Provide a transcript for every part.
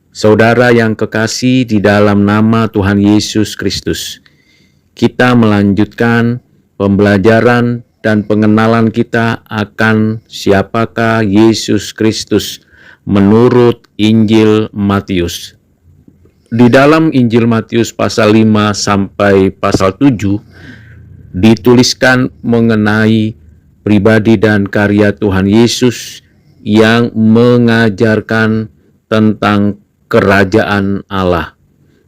Saudara yang kekasih di dalam nama Tuhan Yesus Kristus, kita melanjutkan pembelajaran dan pengenalan kita akan siapakah Yesus Kristus menurut Injil Matius. Di dalam Injil Matius pasal 5 sampai pasal 7 dituliskan mengenai pribadi dan karya Tuhan Yesus yang mengajarkan tentang kerajaan Allah,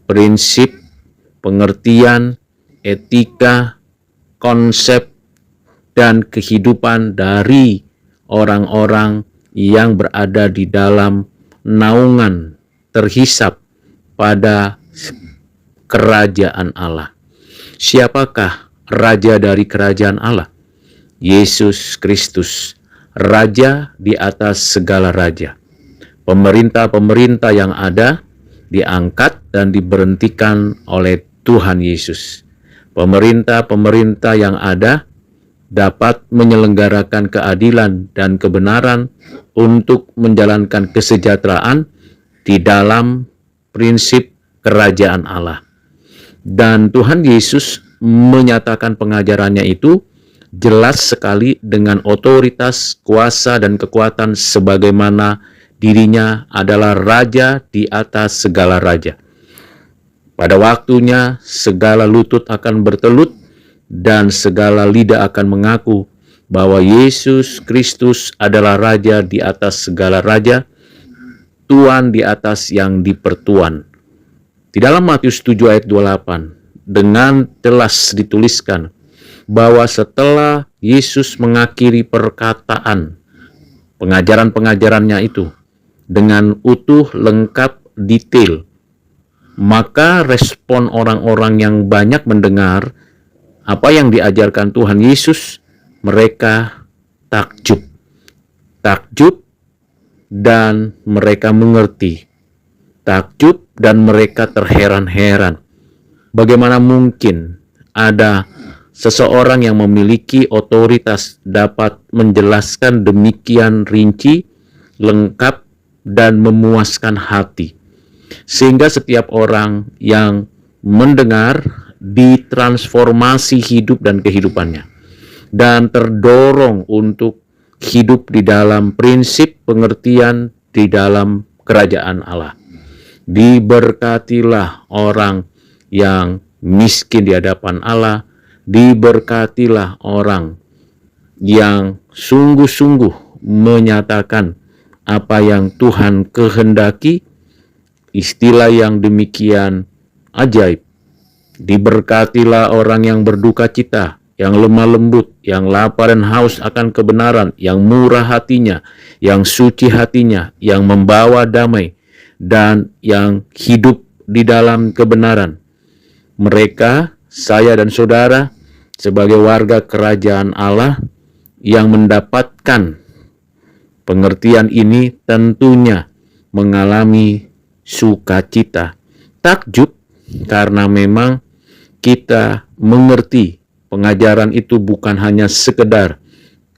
prinsip, pengertian, etika, konsep, dan kehidupan dari orang-orang yang berada di dalam naungan terhisap pada kerajaan Allah. Siapakah raja dari kerajaan Allah? Yesus Kristus, raja di atas segala raja. Pemerintah-pemerintah yang ada diangkat dan diberhentikan oleh Tuhan Yesus. Pemerintah-pemerintah yang ada dapat menyelenggarakan keadilan dan kebenaran untuk menjalankan kesejahteraan di dalam prinsip kerajaan Allah. Dan Tuhan Yesus menyatakan pengajarannya itu jelas sekali dengan otoritas, kuasa, dan kekuatan sebagaimana dirinya adalah raja di atas segala raja. Pada waktunya segala lutut akan bertelut dan segala lidah akan mengaku bahwa Yesus Kristus adalah raja di atas segala raja, Tuan di atas yang dipertuan. Di dalam Matius 7 ayat 28 dengan jelas dituliskan bahwa setelah Yesus mengakhiri perkataan pengajaran-pengajarannya itu dengan utuh, lengkap, detail, maka respon orang-orang yang banyak mendengar apa yang diajarkan Tuhan Yesus, mereka takjub dan mereka mengerti, takjub dan mereka terheran-heran. Bagaimana mungkin ada seseorang yang memiliki otoritas dapat menjelaskan demikian rinci, lengkap, dan memuaskan hati, sehingga setiap orang yang mendengar ditransformasi hidup dan kehidupannya, dan terdorong untuk hidup di dalam prinsip pengertian di dalam kerajaan Allah. Diberkatilah orang yang miskin di hadapan Allah, diberkatilah orang yang sungguh-sungguh menyatakan apa yang Tuhan kehendaki. Istilah yang demikian ajaib. Diberkatilah orang yang berduka cita, yang lemah lembut, yang lapar dan haus akan kebenaran, yang murah hatinya, yang suci hatinya, yang membawa damai, dan yang hidup di dalam kebenaran. Mereka, saya dan saudara, sebagai warga kerajaan Allah yang mendapatkan pengertian ini tentunya mengalami sukacita, takjub, karena memang kita mengerti pengajaran itu bukan hanya sekedar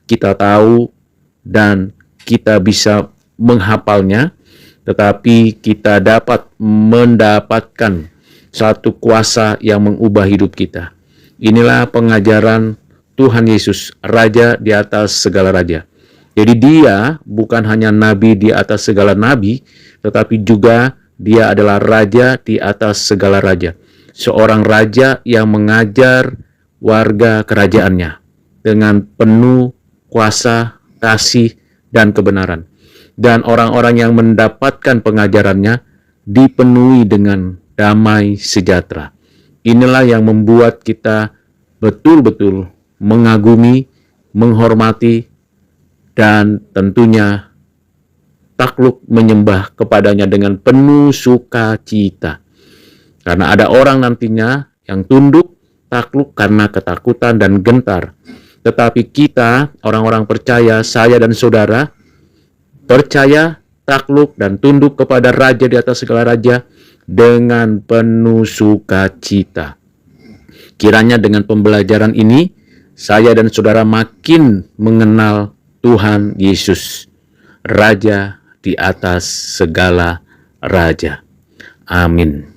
kita tahu dan kita bisa menghafalnya, tetapi kita dapat mendapatkan satu kuasa yang mengubah hidup kita. Inilah pengajaran Tuhan Yesus, Raja di atas segala raja. Jadi dia bukan hanya nabi di atas segala nabi, tetapi juga dia adalah raja di atas segala raja. Seorang raja yang mengajar warga kerajaannya dengan penuh kuasa, kasih, dan kebenaran. Dan orang-orang yang mendapatkan pengajarannya dipenuhi dengan damai sejahtera. Inilah yang membuat kita betul-betul mengagumi, menghormati, dan tentunya takluk menyembah kepadanya dengan penuh sukacita. Karena ada orang nantinya yang tunduk, takluk karena ketakutan dan gentar. Tetapi kita, orang-orang percaya, saya dan saudara, percaya, takluk, dan tunduk kepada Raja di atas segala raja dengan penuh sukacita. Kiranya dengan pembelajaran ini, saya dan saudara makin mengenal Tuhan Yesus, Raja di atas segala Raja. Amin.